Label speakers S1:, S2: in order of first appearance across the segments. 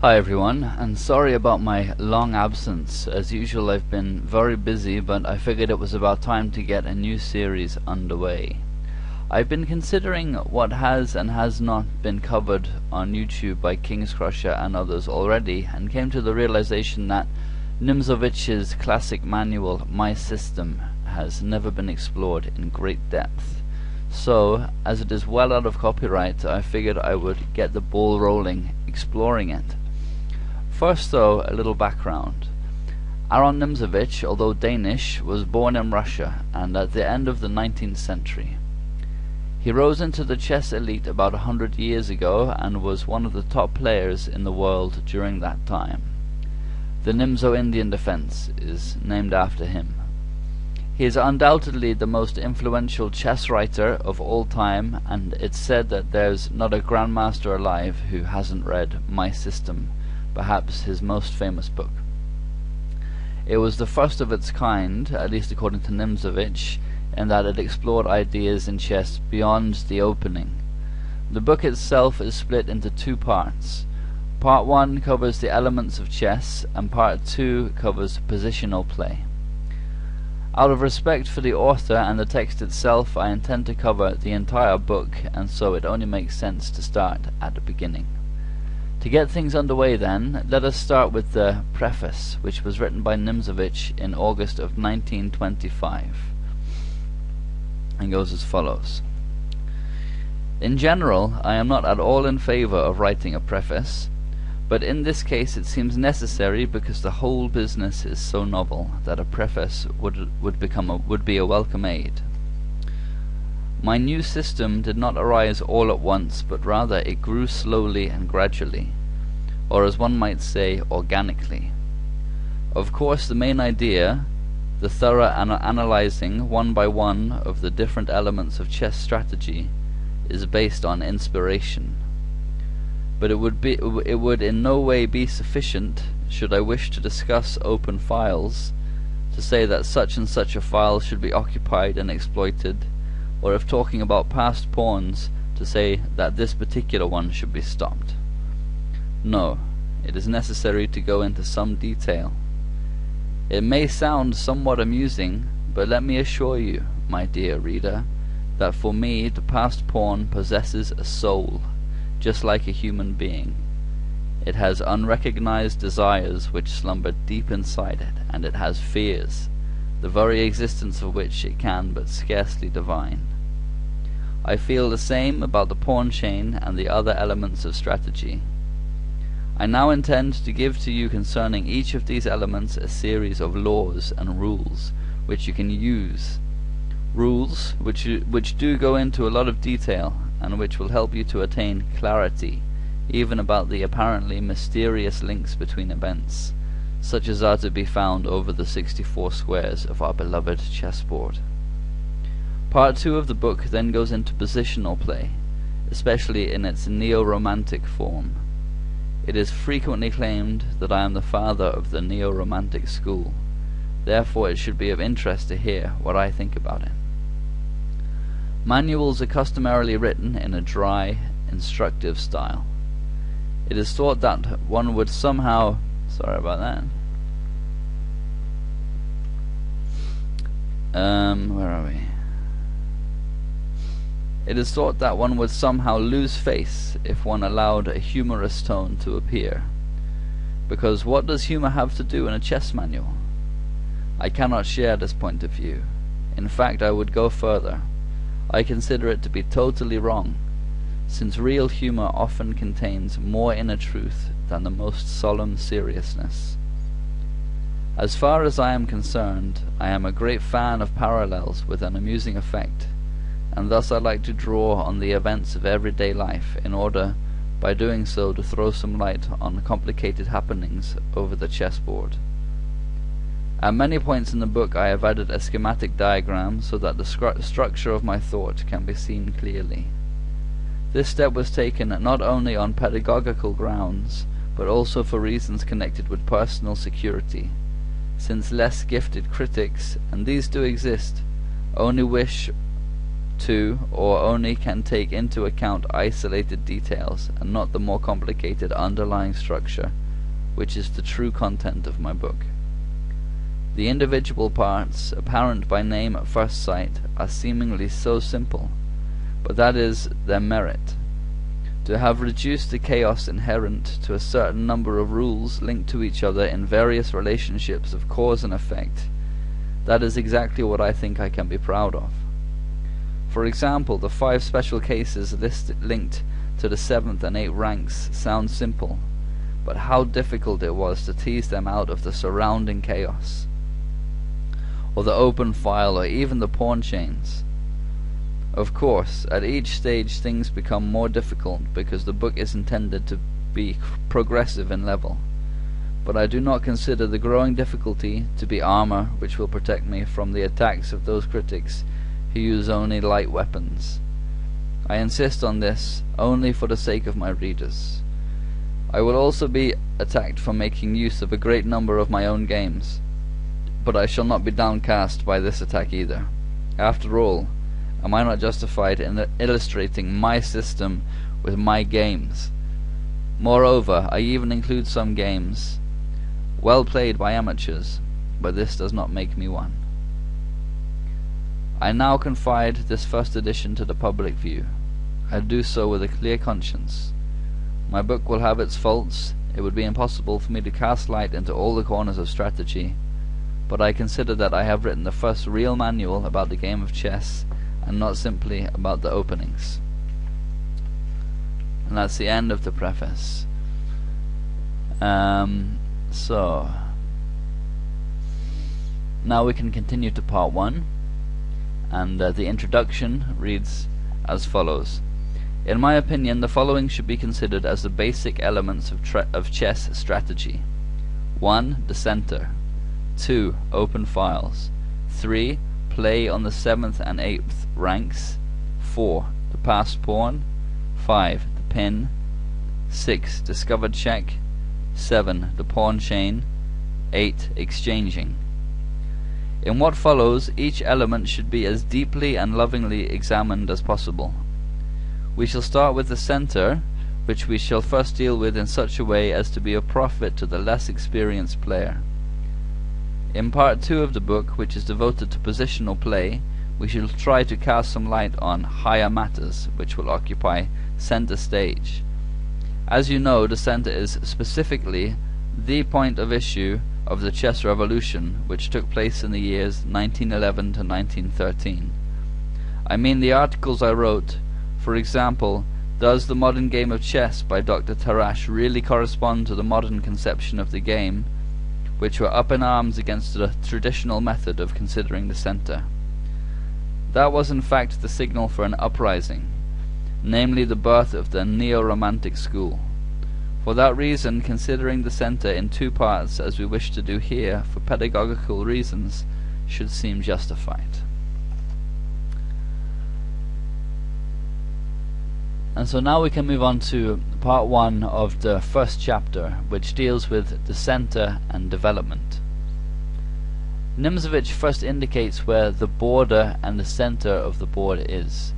S1: Hi everyone, and sorry about my long absence. As usual, I've been very busy, but I figured it was about time to get a new series underway. I've been considering what has and has not been covered on YouTube by King's Crusher and others already, and came to the realization that Nimzowicz's classic manual, My System, has never been explored in great depth. So, as it is well out of copyright, I figured I would get the ball rolling exploring it. First though, a little background. Aron Nimzowitsch, although Danish, was born in Russia and at the end of the 19th century. He rose into the chess elite about 100 years ago and was one of the top players in the world during that time. The Nimzo Indian defense is named after him. He is undoubtedly the most influential chess writer of all time, and it's said that there's not a grandmaster alive who hasn't read My System, perhaps his most famous book. It was the first of its kind, at least according to Nimzowitsch, in that it explored ideas in chess beyond the opening. The book itself is split into two parts. Part 1 covers the elements of chess, and Part 2 covers positional play. Out of respect for the author and the text itself, I intend to cover the entire book, and so it only makes sense to start at the beginning. To get things underway then, let us start with the Preface, which was written by Nimzowitsch in August of 1925, and goes as follows. In general, I am not at all in favor of writing a preface, but in this case it seems necessary because the whole business is so novel that a preface would be a welcome aid. My new system did not arise all at once, but rather it grew slowly and gradually, or as one might say, organically. Of course, the main idea, the thorough analyzing one by one of the different elements of chess strategy, is based on inspiration. But it would in no way be sufficient, should I wish to discuss open files, to say that such and such a file should be occupied and exploited, or if talking about past pawns, to say that this particular one should be stopped. No, it is necessary to go into some detail. It may sound somewhat amusing, but let me assure you, my dear reader, that for me the past pawn possesses a soul, just like a human being. It has unrecognized desires which slumber deep inside it, and it has fears, the very existence of which it can but scarcely divine. I feel the same about the pawn chain and the other elements of strategy. I now intend to give to you concerning each of these elements a series of laws and rules which you can use. Rules which do go into a lot of detail, and which will help you to attain clarity, even about the apparently mysterious links between events, such as are to be found over the 64 squares of our beloved chessboard. Part 2 of the book then goes into positional play, especially in its neo-romantic form. It is frequently claimed that I am the father of the neo-romantic school, therefore it should be of interest to hear what I think about it. Manuals are customarily written in a dry, instructive style. It is thought that one would somehow... Sorry about that. Where are we? It is thought that one would somehow lose face if one allowed a humorous tone to appear. Because what does humor have to do in a chess manual? I cannot share this point of view. In fact, I would go further. I consider it to be totally wrong, since real humor often contains more inner truth than the most solemn seriousness. As far as I am concerned, I am a great fan of parallels with an amusing effect, and thus I like to draw on the events of everyday life in order, by doing so, to throw some light on complicated happenings over the chessboard. At many points in the book I have added a schematic diagram so that the structure of my thought can be seen clearly. This step was taken not only on pedagogical grounds, but also for reasons connected with personal security, since less gifted critics, and these do exist, only wish 2, or only can take into account isolated details and not the more complicated underlying structure, which is the true content of my book. The individual parts, apparent by name at first sight, are seemingly so simple, but that is their merit. To have reduced the chaos inherent to a certain number of rules linked to each other in various relationships of cause and effect, that is exactly what I think I can be proud of. For example, the 5 special cases linked to the 7th and 8th ranks sound simple, but how difficult it was to tease them out of the surrounding chaos, or the open file, or even the pawn chains. Of course, at each stage things become more difficult because the book is intended to be progressive in level, but I do not consider the growing difficulty to be armor which will protect me from the attacks of those critics who use only light weapons. I insist on this only for the sake of my readers. I will also be attacked for making use of a great number of my own games, but I shall not be downcast by this attack either. After all, am I not justified in illustrating my system with my games? Moreover, I even include some games well played by amateurs, but this does not make me one. I now confide this first edition to the public view. I do so with a clear conscience. My book will have its faults. It would be impossible for me to cast light into all the corners of strategy, but I consider that I have written the first real manual about the game of chess, and not simply about the openings. And that's the end of the preface. So now we can continue to part 1, and the introduction reads as follows. In my opinion, the following should be considered as the basic elements of chess strategy. 1. The center. 2. Open files. 3. Play on the 7th and 8th ranks. 4. The passed pawn. 5. The pin. 6. Discovered check. 7. The pawn chain. 8. Exchanging. In what follows, each element should be as deeply and lovingly examined as possible. We shall start with the center, which we shall first deal with in such a way as to be of profit to the less experienced player. In part 2 of the book, which is devoted to positional play, we shall try to cast some light on higher matters, which will occupy center stage. As you know, the center is specifically the point of issue of the chess revolution, which took place in the years 1911 to 1913. I mean the articles I wrote. For example, does the modern game of chess by Dr. Tarrasch really correspond to the modern conception of the game, which were up in arms against the traditional method of considering the center? That was in fact the signal for an uprising, namely the birth of the neo-romantic school. For that reason, considering the center in 2 parts, as we wish to do here for pedagogical reasons, should seem justified. And so now we can move on to part 1 of the first chapter, which deals with the center and development. Nimzowitsch first indicates where the border and the center of the board is.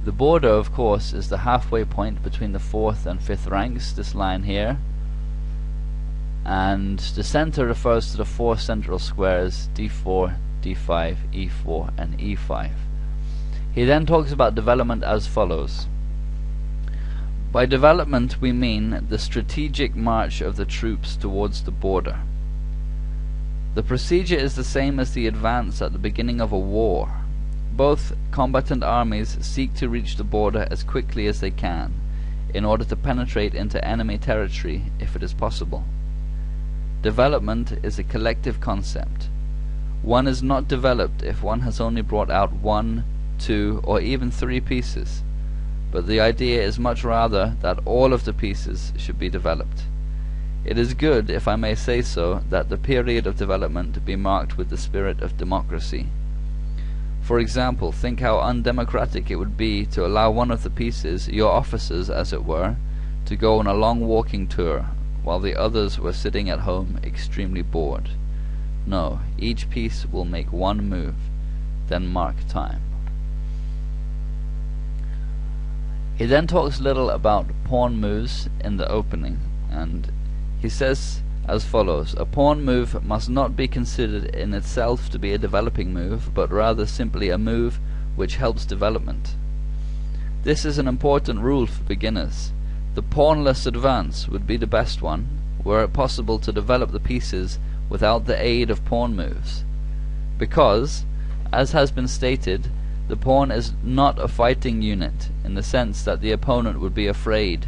S1: The border, of course, is the halfway point between the 4th and 5th ranks, this line here, and the center refers to the 4 central squares d4, d5, e4, and e5. He then talks about development as follows. By development we mean the strategic march of the troops towards the border. The procedure is the same as the advance at the beginning of a war. Both combatant armies seek to reach the border as quickly as they can, in order to penetrate into enemy territory if it is possible. Development is a collective concept. One is not developed if one has only brought out 1, 2, or even 3 pieces, but the idea is much rather that all of the pieces should be developed. It is good, if I may say so, that the period of development be marked with the spirit of democracy. For example, think how undemocratic it would be to allow one of the pieces, your officers as it were, to go on a long walking tour, while the others were sitting at home extremely bored. No, each piece will make 1 move, then mark time. He then talks little about pawn moves in the opening, and he says as follows: a pawn move must not be considered in itself to be a developing move, but rather simply a move which helps development. This is an important rule for beginners. The pawnless advance would be the best one, were it possible to develop the pieces without the aid of pawn moves, because, as has been stated, the pawn is not a fighting unit in the sense that the opponent would be afraid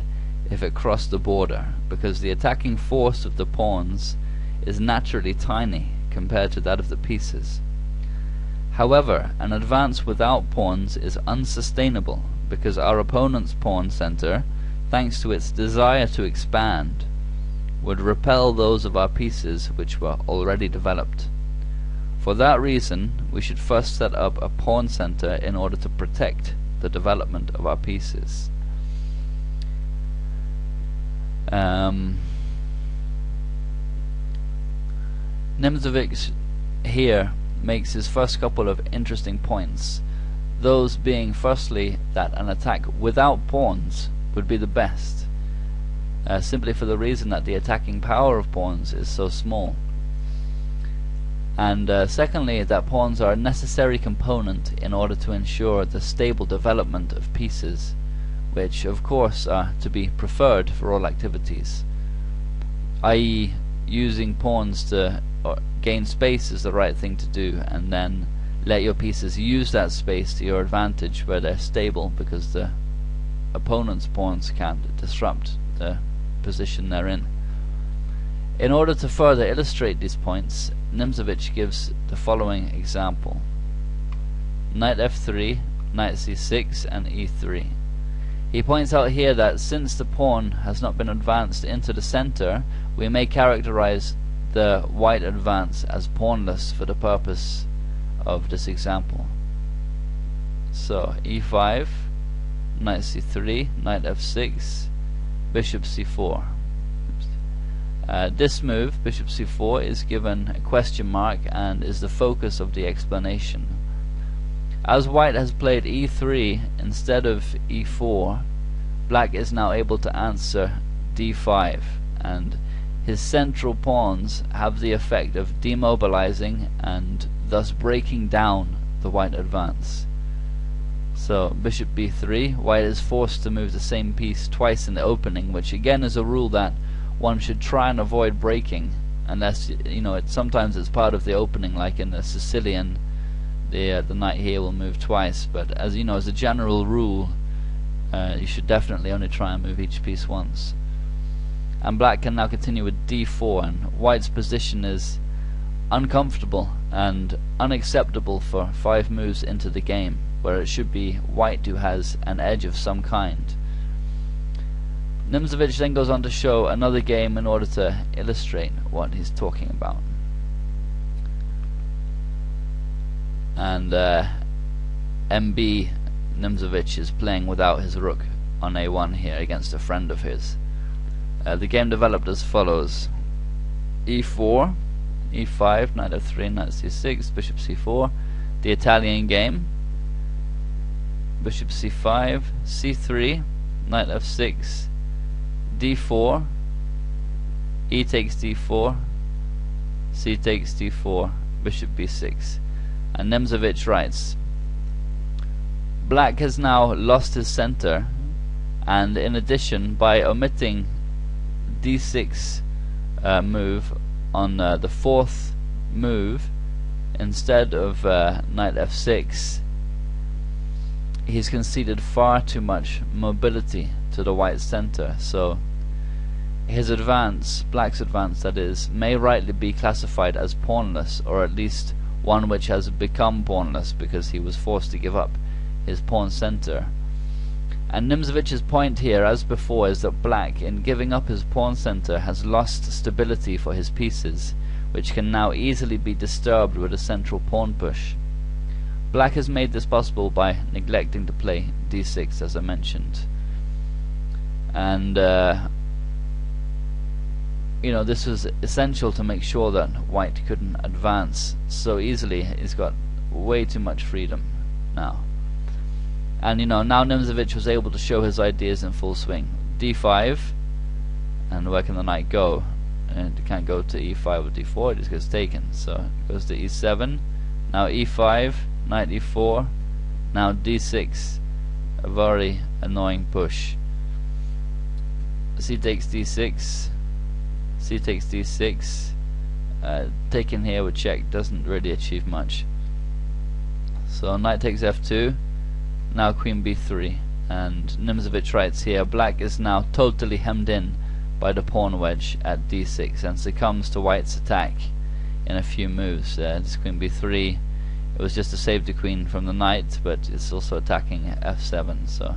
S1: if it crossed the border, because the attacking force of the pawns is naturally tiny compared to that of the pieces. However, an advance without pawns is unsustainable, because our opponent's pawn center, thanks to its desire to expand, would repel those of our pieces which were already developed. For that reason, we should first set up a pawn center in order to protect the development of our pieces. Nimzowitsch here makes his first couple of interesting points, those being firstly that an attack without pawns would be the best, simply for the reason that the attacking power of pawns is so small, and secondly that pawns are a necessary component in order to ensure the stable development of pieces, which of course are to be preferred for all activities, i.e. using pawns to gain space is the right thing to do, and then let your pieces use that space to your advantage where they're stable, because the opponent's pawns can't disrupt the position they're in. In order to further illustrate these points, Nimzowitsch gives the following example: knight f3, knight c6 and e3. He points out here that since the pawn has not been advanced into the center, we may characterize the white advance as pawnless for the purpose of this example. So e5, knight c3, knight f6, bishop c4. This move, bishop c4, is given a question mark and is the focus of the explanation. As white has played e3 instead of e4, black is now able to answer d5, and his central pawns have the effect of demobilizing and thus breaking down the white advance. So bishop b3, white is forced to move the same piece twice in the opening, which again is a rule that one should try and avoid breaking, unless sometimes it's part of the opening, like in the Sicilian, the knight here will move twice, but as a general rule, you should definitely only try and move each piece once. And black can now continue with d4, and white's position is uncomfortable and unacceptable for 5 moves into the game, where it should be white who has an edge of some kind. Nimzowitsch then goes on to show another game in order to illustrate what he's talking about. And MB Nimzowitsch is playing without his rook on a1 here against a friend of his. The game developed as follows: e4, e5, knight f3, knight c6, bishop c4. The Italian game: bishop c5, c3, knight f6, d4, e takes d4, c takes d4, bishop b6. And Nimzowitsch writes, black has now lost his center, and in addition, by omitting d6 move on the 4th move instead of knight f6, he's conceded far too much mobility to the white center. So his advance, black's advance that is, may rightly be classified as pawnless, or at least one which has become pawnless because he was forced to give up his pawn center. And Nimzowicz's point here, as before, is that black, in giving up his pawn center, has lost stability for his pieces, which can now easily be disturbed with a central pawn push. Black has made this possible by neglecting to play d6, as I mentioned. And this was essential to make sure that white couldn't advance so easily. He's got way too much freedom now. And now Nimzowitsch was able to show his ideas in full swing. d5, and where can the knight go? And it can't go to e5 or d4, it just gets taken. So it goes to e7, now e5, knight e4, now d6, a very annoying push. C takes d6, c takes d6, taken here with check doesn't really achieve much. So knight takes f2, now queen b3, and Nimzowitsch writes here, black is now totally hemmed in by the pawn wedge at d6 and succumbs to white's attack in a few moves. This queen b3, it was just to save the queen from the knight, but it's also attacking f7, so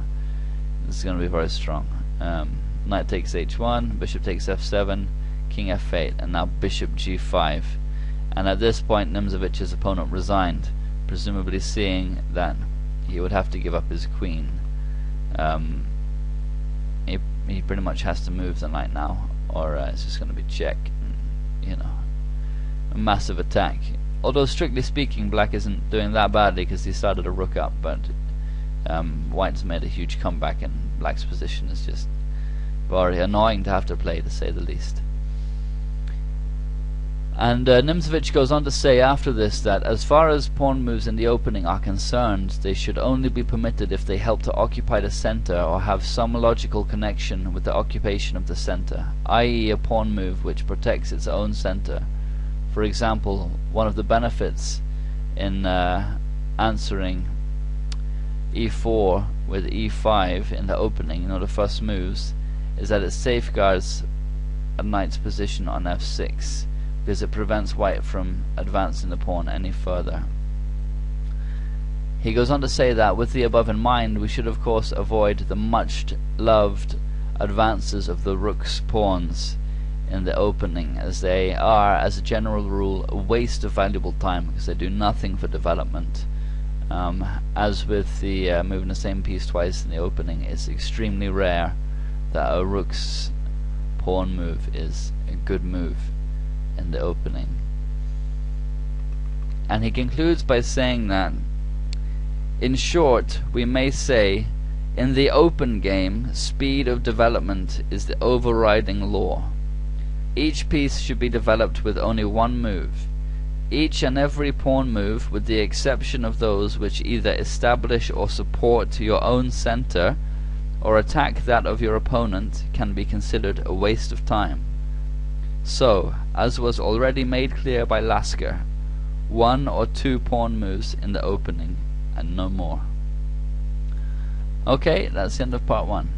S1: this is going to be very strong. Knight takes h1, bishop takes f7, king f8, and now bishop g5. And at this point Nimzowicz's opponent resigned, presumably seeing that he would have to give up his queen. He pretty much has to move the knight now, or it's just going to be check. A massive attack. Although strictly speaking, black isn't doing that badly because he started a rook up, but white's made a huge comeback, and black's position is just very annoying to have to play, to say the least. And Nimzowitsch goes on to say after this that as far as pawn moves in the opening are concerned, they should only be permitted if they help to occupy the center or have some logical connection with the occupation of the center, i.e. a pawn move which protects its own center. For example, one of the benefits in answering e4 with e5 in the opening, the first moves, is that it safeguards a knight's position on f6, because it prevents white from advancing the pawn any further. He goes on to say that with the above in mind, we should of course avoid the much loved advances of the rook's pawns in the opening, as they are, as a general rule, a waste of valuable time because they do nothing for development. As with the moving the same piece twice in the opening, it's extremely rare that a rook's pawn move is a good move in the opening. And he concludes by saying that, in short, we may say, in the open game, speed of development is the overriding law. Each piece should be developed with only one move. Each and every pawn move, with the exception of those which either establish or support your own center or attack that of your opponent, can be considered a waste of time. So, as was already made clear by Lasker, 1 or 2 pawn moves in the opening and no more. Okay, that's the end of part 1.